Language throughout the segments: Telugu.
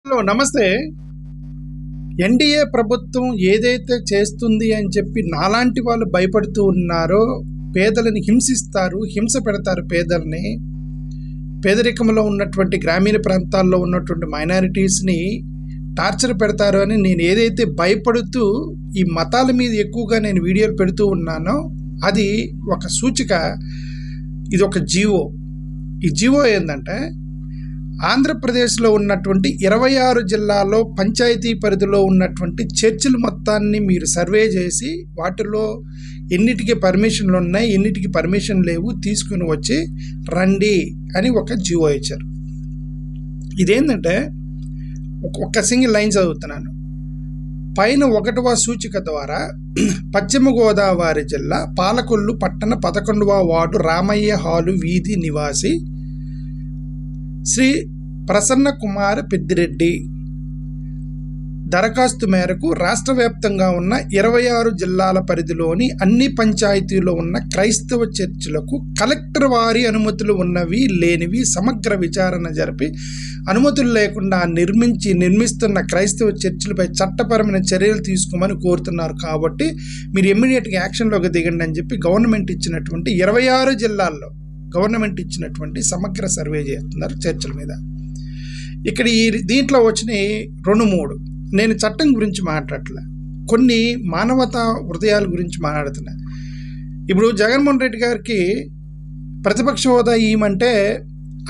హలో నమస్తే. ఎన్డీఏ ప్రభుత్వం ఏదైతే చేస్తుంది అని చెప్పి నాలాంటి వాళ్ళు భయపడుతూ ఉన్నారో, పేదలని హింసిస్తారు, హింస పెడతారు, పేదరికంలో ఉన్నటువంటి గ్రామీణ ప్రాంతాల్లో ఉన్నటువంటి మైనారిటీస్ని టార్చర్ పెడతారు అని నేను ఏదైతే భయపడుతూ ఈ మతాల మీద ఎక్కువగా నేను వీడియోలు పెడుతూ ఉన్నానో అది ఒక సూచిక. ఇది ఒక జీవో. ఈ జీవో ఏంటంటే, ఆంధ్రప్రదేశ్లో ఉన్నటువంటి 26 జిల్లాల్లో పంచాయతీ పరిధిలో ఉన్నటువంటి చర్చిలు మొత్తాన్ని మీరు సర్వే చేసి వాటిలో ఎన్నిటికి పర్మిషన్లు ఉన్నాయి, ఎన్నిటికి పర్మిషన్ లేవు తీసుకుని వచ్చి రండి అని ఒక జీవో ఇచ్చారు. ఇదేంటంటే ఒక సింగిల్ లైన్ చదువుతున్నాను. పైన 1వ సూచిక ద్వారా పశ్చిమ గోదావరి జిల్లా పాలకొల్లు పట్టణ 11వ వార్డు రామయ్య హాలు వీధి నివాసి శ్రీ ప్రసన్న కుమార్ పెద్దిరెడ్డి దరఖాస్తు మేరకు రాష్ట్ర వ్యాప్తంగా ఉన్న 26 జిల్లాల పరిధిలోని అన్ని పంచాయతీల్లో ఉన్న క్రైస్తవ చర్చిలకు కలెక్టర్ వారి అనుమతులు ఉన్నవి లేనివి సమగ్ర విచారణ జరిపి అనుమతులు లేకుండా నిర్మిస్తున్న క్రైస్తవ చర్చిలపై చట్టపరమైన చర్యలు తీసుకోమని కోరుతున్నారు. కాబట్టి మీరు ఇమ్మీడియట్గా యాక్షన్లోకి దిగండి అని చెప్పి గవర్నమెంట్ ఇచ్చినటువంటి 26 జిల్లాల్లో గవర్నమెంట్ ఇచ్చినటువంటి సమగ్ర సర్వే చేస్తున్నారు చర్చల మీద. ఇక్కడ దీంట్లో వచ్చినాయి 2-3. నేను చట్టం గురించి మాట్లాడలే, కొన్ని మానవతా హృదయాల గురించి మాట్లాడుతున్నా. ఇప్పుడు జగన్మోహన్ రెడ్డి గారికి ప్రతిపక్ష హోదా ఇవ్వమంటే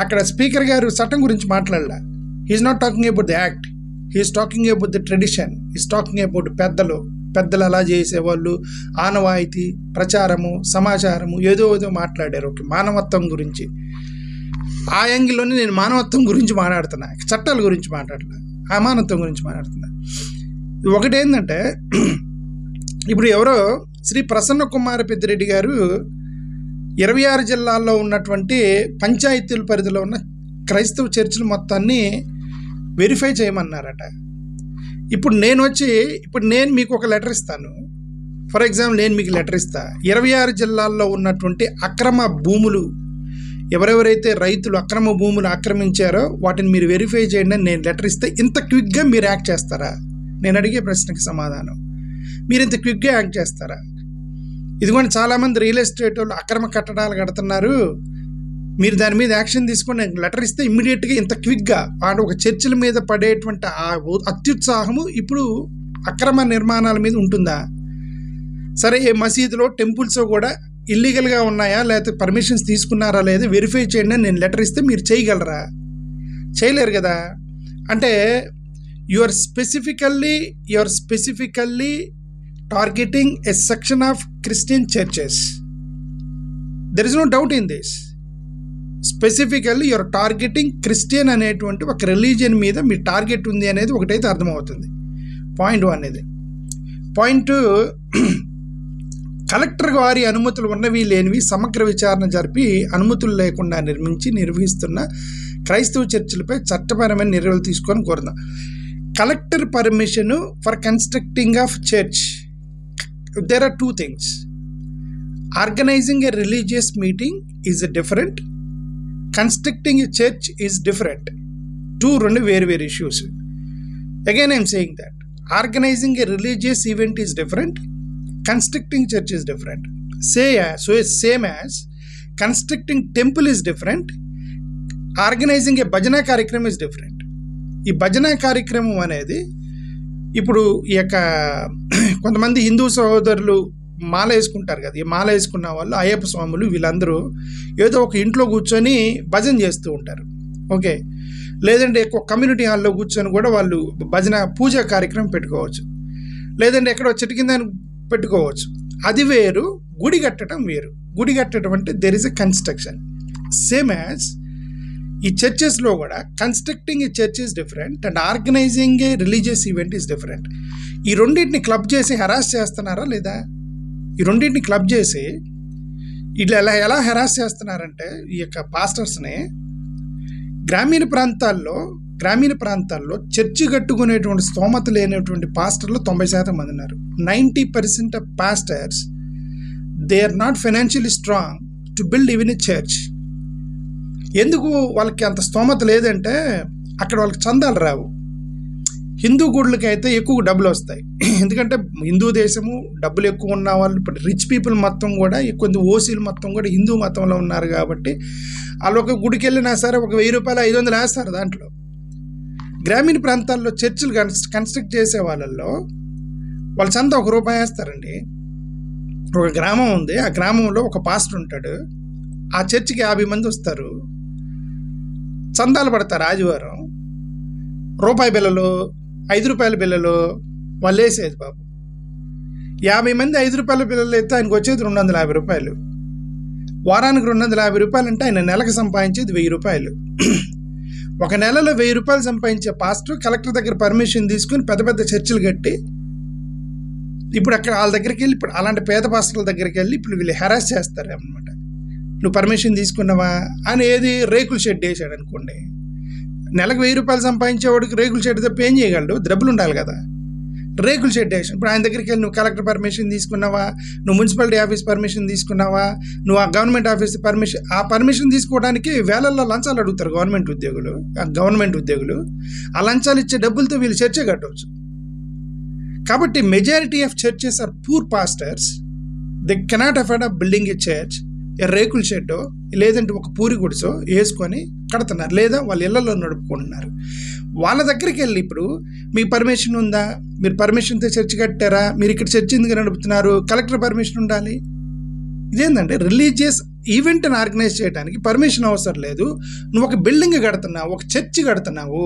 అక్కడ స్పీకర్ గారు చట్టం గురించి మాట్లాడలే. He's not talking about the act, he's talking about the tradition, he's talking about పెద్దలు అలా చేసేవాళ్ళు, ఆనవాయితీ, ప్రచారము, సమాచారము ఏదో మాట్లాడారు. ఓకే, మానవత్వం గురించి ఆ యాంగిల్లోనే నేను మానవత్వం గురించి మాట్లాడుతున్నా, చట్టాల గురించి మాట్లాడలే, అమానత్వం గురించి మాట్లాడుతున్నా. ఒకటేంటంటే, ఇప్పుడు ఎవరో శ్రీ ప్రసన్న కుమార్ పెద్దిరెడ్డి గారు 26 జిల్లాల్లో ఉన్నటువంటి పంచాయతీల పరిధిలో ఉన్న క్రైస్తవ చర్చిల మొత్తాన్ని వెరిఫై చేయమన్నారట. ఇప్పుడు నేను మీకు ఒక లెటర్ ఇస్తాను. ఫర్ ఎగ్జాంపుల్, నేను మీకు లెటర్ ఇస్తా. 26 జిల్లాల్లో ఉన్నటువంటి అక్రమ భూములు, ఎవరెవరైతే రైతులు అక్రమ భూములు ఆక్రమించారో వాటిని మీరు వెరిఫై చేయండి అని నేను లెటర్ ఇస్తే ఇంత క్విక్గా మీరు యాక్ట్ చేస్తారా? నేను అడిగే ప్రశ్నకి సమాధానం, మీరు ఇంత క్విక్గా యాక్ట్ చేస్తారా? ఇదిగోండి, చాలామంది రియల్ ఎస్టేట్ వాళ్ళు అక్రమ కట్టడాలు కడుతున్నారు, మీరు దాని మీద యాక్షన్ తీసుకొని లెటర్ ఇస్తే ఇమ్మీడియట్గా ఇంత క్విక్గా ఒక చర్చిల మీద పడేటువంటి ఆ అత్యుత్సాహము ఇప్పుడు అక్రమ నిర్మాణాల మీద ఉంటుందా? సరే, ఏ మసీదులో టెంపుల్స్ కూడా ఇల్లీగల్గా ఉన్నాయా లేకపోతే పర్మిషన్స్ తీసుకున్నారా లేదా వెరిఫై చేయండి అని నేను లెటర్ ఇస్తే మీరు చేయగలరా? చేయలేరు కదా. అంటే you are specifically targeting a section of Christian churches. There is no doubt in this. Specifically you're targeting Christian అనేటువంటి ఒక రిలీజియన్ మీద మీ టార్గెట్ ఉంది అనేది ఒకటైతే అర్థమవుతుంది. పాయింట్ 1 ఇది. పాయింట్ 2, కలెక్టర్ వారి అనుమతులు ఉన్నవి లేనివి సమగ్ర విచారణ జరిపి అనుమతులు లేకుండా నిర్వహిస్తున్న క్రైస్తవ చర్చిలపై చట్టపరమైన చర్యలు తీసుకొని కోరుదాం. Collector permission for constructing of church, there are 2 things. Organizing a religious meeting is different, constructing a church is different. 2 వేరు issues. Again I'm saying that organizing a religious event is different, constructing church is different. Same as constructing temple is different, organizing a భజన కార్యక్రమం is different. ఈ భజన కార్యక్రమం అనేది ఇప్పుడు ఈ యొక్క కొంతమంది హిందూ సహోదరులు మాల వేసుకుంటారు కదా, ఈ మాల వేసుకున్న వాళ్ళు అయ్యప్ప స్వాములు వీళ్ళందరూ ఏదో ఒక ఇంట్లో కూర్చొని భజన చేస్తూ ఉంటారు. ఓకే, లేదంటే ఎక్కువ కమ్యూనిటీ హాల్లో కూర్చొని కూడా వాళ్ళు భజన పూజా కార్యక్రమం పెట్టుకోవచ్చు, లేదంటే ఎక్కడో చెట్టు కింద పెట్టుకోవచ్చు. అది వేరు, గుడి కట్టడం వేరు. గుడి కట్టడం అంటే there is a construction. Same as ఈ చర్చెస్లో కూడా constructing a church is different and organising a religious event is different. ఈ రెండింటిని క్లబ్ చేసి హెరాస్ చేస్తున్నారా లేదా? ఈ రెండింటిని క్లబ్ చేసి ఇట్లా ఎలా హెరాస్ చేస్తున్నారంటే, ఈ యొక్క పాస్టర్స్ని గ్రామీణ ప్రాంతాల్లో చర్చి కట్టుకునేటువంటి స్తోమత లేనటువంటి పాస్టర్లు 90% మంది ఉన్నారు. 90% of pastors they are not financially strong to build even a church. ఎందుకు వాళ్ళకి అంత స్తోమత లేదంటే అక్కడ వాళ్ళకి చందాలు రావు. హిందూ గుడులకి అయితే ఎక్కువ డబ్బులు వస్తాయి. ఎందుకంటే హిందూ దేశము, డబ్బులు ఎక్కువ ఉన్న వాళ్ళు, ఇప్పుడు రిచ్ పీపుల్ మొత్తం కూడా, కొంత ఓసీలు మొత్తం కూడా హిందూ మతంలో ఉన్నారు కాబట్టి వాళ్ళు ఒక గుడికి వెళ్ళినా సరే ఒక 1000 రూపాయలు 500 వేస్తారు దాంట్లో. గ్రామీణ ప్రాంతాల్లో చర్చిలు కన్స్ట్రక్ట్ చేసే వాళ్ళల్లో వాళ్ళ చందా ₹1 వేస్తారండి. ఒక గ్రామం ఉంది, ఆ గ్రామంలో ఒక పాస్టర్ ఉంటాడు, ఆ చర్చికి 50 మంది వస్తారు, చందాలు పడతారు. ఆదివారం రూపాయి బిళ్ళలు, 5 రూపాయల బిళ్ళలు వాళ్ళు వేసేది. బాబు 50 మంది 5 రూపాయల బిళ్ళలు అయితే ఆయనకు వచ్చేది ₹250. వారానికి ₹250 అంటే ఆయన నెలకు సంపాదించేది ₹1000. ఒక నెలలో ₹1000 సంపాదించే పాస్టర్ కలెక్టర్ దగ్గర పర్మిషన్ తీసుకుని పెద్ద పెద్ద చర్చిలు కట్టి, ఇప్పుడు అక్కడ వాళ్ళ దగ్గరికి వెళ్ళి, ఇప్పుడు అలాంటి పేద పాస్టర్ల దగ్గరికి వెళ్ళి ఇప్పుడు వీళ్ళు హెరాస్ చేస్తారు అన్నమాట. నువ్వు పర్మిషన్ తీసుకున్నావా అని. ఏది రేకుల షెడ్ వేసాడు అనుకోండి, నెలకు ₹1000 సంపాదించేవాడికి రేకుల షెడ్ తప్ప ఏం చేయగలడు? డబ్బులు ఉండాలి కదా. రేకుల షెడ్ వేసాడు. ఇప్పుడు ఆయన దగ్గరికి వెళ్ళి నువ్వు కలెక్టర్ పర్మిషన్ తీసుకున్నావా, నువ్వు మున్సిపాలిటీ ఆఫీస్ పర్మిషన్ తీసుకున్నావా, నువ్వు ఆ గవర్నమెంట్ ఆఫీస్ పర్మిషన్, ఆ పర్మిషన్ తీసుకోవడానికి వేలల్లో లంచాలు అడుగుతారు గవర్నమెంట్ ఉద్యోగులు. ఆ లంచాలు ఇచ్చే డబ్బులతో వీళ్ళు చర్చే కట్టవచ్చు. కాబట్టి majority of churches are poor pastors. They cannot afford of building a church. రేకుల షెడ్డో లేదంటే ఒక పూరి గుడిసో వేసుకొని కడుతున్నారు, లేదా వాళ్ళ ఇళ్లలో నడుపుకుంటున్నారు. వాళ్ళ దగ్గరికి వెళ్ళి ఇప్పుడు మీకు పర్మిషన్ ఉందా, మీరు పర్మిషన్తో చర్చ్ కట్టారా, మీరు ఇక్కడ చర్చ్ ఎందుకు నడుపుతున్నారు, కలెక్టర్ పర్మిషన్ ఉండాలి. ఇదేంటంటే రిలీజియస్ ఈవెంట్ని ఆర్గనైజ్ చేయడానికి పర్మిషన్ అవసరం లేదు. నువ్వు ఒక బిల్డింగ్ కడుతున్నావు, ఒక చర్చి కడుతున్నావు,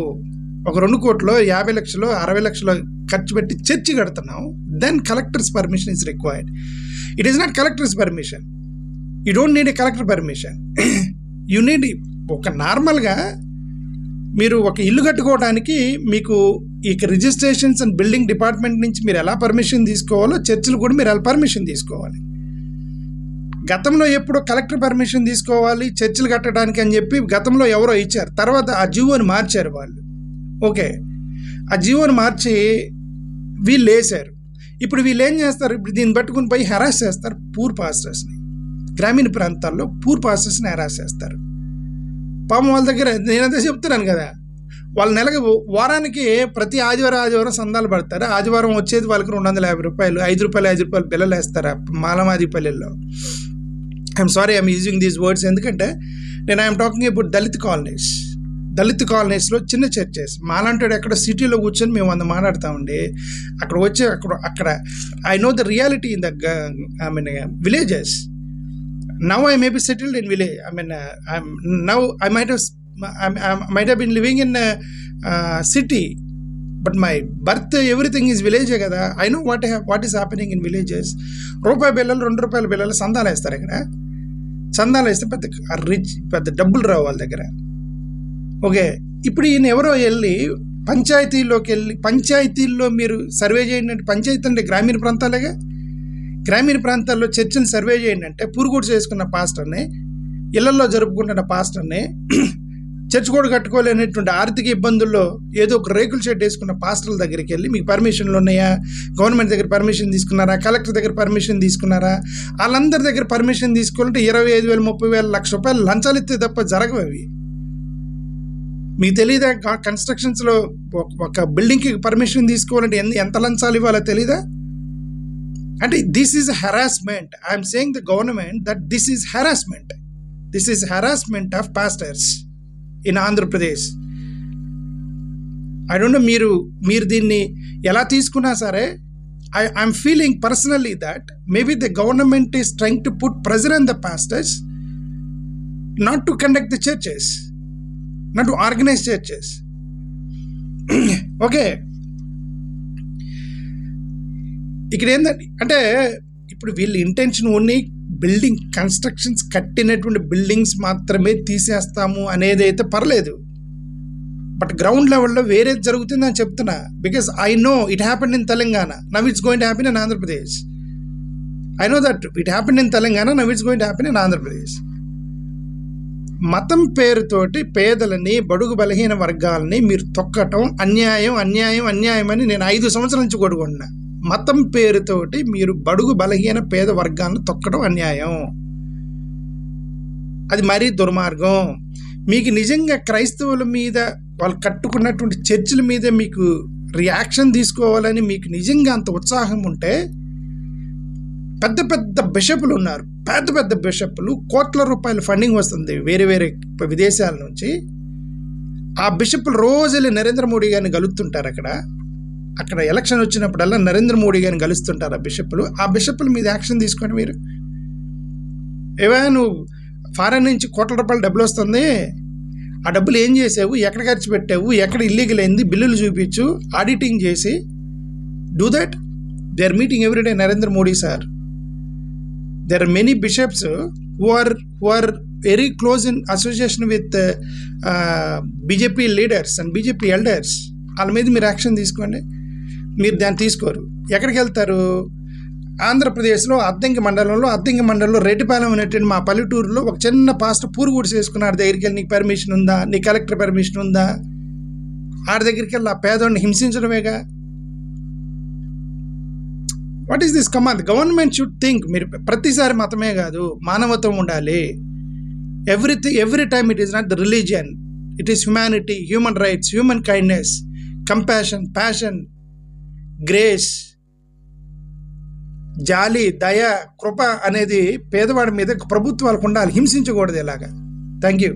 ఒక 2 కోట్లు 50 లక్షలు 60 లక్షలు ఖర్చు పెట్టి చర్చి కడుతున్నావు, then collector's permission is required. It is not collector's permission. You don't need a collector permission. You need ఒక నార్మల్గా మీరు ఒక ఇల్లు కట్టుకోవడానికి మీకు ఈ రిజిస్ట్రేషన్స్ అండ్ బిల్డింగ్ డిపార్ట్మెంట్ నుంచి మీరు ఎలా పర్మిషన్ తీసుకోవాలో చర్చిలు కూడా మీరు ఎలా పర్మిషన్ తీసుకోవాలి. గతంలో ఎప్పుడో కలెక్టర్ పర్మిషన్ తీసుకోవాలి చర్చిలు కట్టడానికి అని చెప్పి గతంలో ఎవరో ఇచ్చారు, తర్వాత ఆ జీవోని మార్చారు వాళ్ళు. ఓకే, ఆ జీవోని మార్చి వీళ్ళు వేశారు. ఇప్పుడు వీళ్ళు ఏం చేస్తారు, ఇప్పుడు దీన్ని పట్టుకుని పోయి హెరాస్ చేస్తారు పూర్ పాస్టర్స్ని. గ్రామీణ ప్రాంతాల్లో పూర్ పాస్టర్స్ని హెరాస్ చేస్తారు. పాపం వాళ్ళ దగ్గర నేనంతా చెప్తున్నాను కదా, వాళ్ళ నెలకు వారానికి ప్రతి ఆదివారం సందాలు పడతారు. ఆదివారం వచ్చేది వాళ్ళకి ₹250, ₹5 బిల్లలు వేస్తారు మాలమాదిపల్లెల్లో. I'm sorry I'm using these words, ఎందుకంటే నేను ఐఎమ్ టాకింగ్ అబౌట్ దళిత్ కాలనీస్లో చిన్న చర్చెస్. మాలాంటి ఎక్కడ సిటీలో కూర్చొని మేము మాట్లాడుతామండి. అక్కడ I know the reality in the villages. Now I may be settled in village. I might have been living in a city, but my birth, everything is village kada. I know what is happening in villages. రూపాయి బిళ్ళలు ₹2 బిళ్ళలు సందాలు వేస్తారు. ఇక్కడ సందాలు వేస్తే పెద్ద డబ్బులు రావు వాళ్ళ దగ్గర. ఓకే, ఇప్పుడు ఈయన ఎవరో వెళ్ళి పంచాయతీల్లో మీరు సర్వే చేయండి. పంచాయతీ అంటే గ్రామీణ ప్రాంతాలేగా. గ్రామీణ ప్రాంతాల్లో చర్చిని సర్వే చేయండి అంటే పూరుగుడు చేసుకున్న పాస్టర్ని, ఇళ్లలో జరుపుకుంటున్న పాస్టర్ని, చర్చ్ కూడా కట్టుకోలేనటువంటి ఆర్థిక ఇబ్బందుల్లో ఏదో ఒక రేకుల షెడ్ వేసుకున్న పాస్టర్ల దగ్గరికి వెళ్ళి మీకు పర్మిషన్లు ఉన్నాయా, గవర్నమెంట్ దగ్గర పర్మిషన్ తీసుకున్నారా, కలెక్టర్ దగ్గర పర్మిషన్ తీసుకున్నారా, వాళ్ళందరి దగ్గర పర్మిషన్ తీసుకోవాలంటే 25,000, 30,000, ₹1,00,000 లంచాలు ఇస్తే తప్ప జరగవు అవి. మీకు తెలీదా? కన్స్ట్రక్షన్స్లో ఒక బిల్డింగ్కి పర్మిషన్ తీసుకోవాలంటే ఎంత లంచాలు ఇవ్వాలో తెలీదా? అంటే this is harassment. I'm saying the government that this is harassment. This is harassment of pastors in Andhra Pradesh. I don't know మీరు దీన్ని ఎలా తీసుకున్నా సరే, I'm feeling personally that maybe the government is trying to put pressure on the pastors not to conduct the churches, not to organise churches. Okay, ఇక్కడ ఏంటంటే అంటే ఇప్పుడు వీళ్ళ ఇంటెన్షన్ ఓన్లీ బిల్డింగ్ కన్స్ట్రక్షన్స్ కట్టినటువంటి బిల్డింగ్స్ మాత్రమే తీసేస్తాము అనేది అయితే పర్లేదు. బట్ గ్రౌండ్ లెవెల్లో వేరే జరుగుతుందని చెప్తున్నా. Because I know it happened in Telangana, now it's going to happen in Andhra Pradesh. I know that it happened in Telangana, now it's going to happen in Andhra Pradesh. మతం పేరుతోటి పేదలని, బడుగు బలహీన వర్గాలని మీరు తొక్కటం అన్యాయం అని నేను 5 సంవత్సరాల నుంచి కొడుకుంటున్నా. మతం పేరుతోటి మీరు బడుగు బలహీన పేద వర్గాలను తొక్కడం అన్యాయం, అది మరీ దుర్మార్గం. మీకు నిజంగా క్రైస్తవుల మీద వాళ్ళు కట్టుకున్నటువంటి చర్చిల మీద మీకు రియాక్షన్ తీసుకోవాలని మీకు నిజంగా అంత ఉత్సాహం ఉంటే, పెద్ద పెద్ద బిషపులు ఉన్నారు, పెద్ద పెద్ద బిషపులు, కోట్ల రూపాయల ఫండింగ్ వస్తుంది వేరే వేరే విదేశాల నుంచి. ఆ బిషపులు రోజు నరేంద్ర మోడీ గారిని కలుస్తుంటారు. అక్కడ ఎలక్షన్ వచ్చినప్పుడల్లా నరేంద్ర మోడీ గారిని కలుస్తుంటారు ఆ బిషపుల మీద యాక్షన్ తీసుకోండి. మీరు ఏవైనా నువ్వు ఫారెన్ నుంచి కోట్ల రూపాయల డబ్బులు వస్తుంది, ఆ డబ్బులు ఏం చేసావు, ఎక్కడ ఖర్చు పెట్టావు, ఎక్కడ ఇల్లీగల్ అయింది, బిల్లులు చూపించు, ఆడిటింగ్ చేసి do that. They are meeting everyday Narendra Modi sir. There are many bishops who are very close in association with BJP leaders and BJP elders. వాళ్ళ మీద మీరు యాక్షన్ తీసుకోండి. మీరు దాన్ని తీసుకోరు. ఎక్కడికి వెళ్తారు? ఆంధ్రప్రదేశ్లో అద్దంకి మండలంలో రెడ్డిపాలెం అనేటువంటి మా పల్లెటూరులో ఒక చిన్న పాస్టర్ పూరుగుడు చేసుకున్నాడు. దగ్గరికి వెళ్ళి నీకు పర్మిషన్ ఉందా, నీ కలెక్టర్ పర్మిషన్ ఉందా? ఆడి దగ్గరికి వెళ్ళి ఆ పేదోడిని హింసించడమేగా. What is this command? Government should think. మీరు ప్రతిసారి మతమే కాదు, మానవత్వం ఉండాలి. Every time it is not the religion, it is humanity, human rights, human kindness, compassion, passion, grace, జాలి, దయ, కృప అనేది పేదవాడి మీద ప్రభుత్వాలకు ఉండాలి. హింసించకూడదు ఇలాగా. Thank you.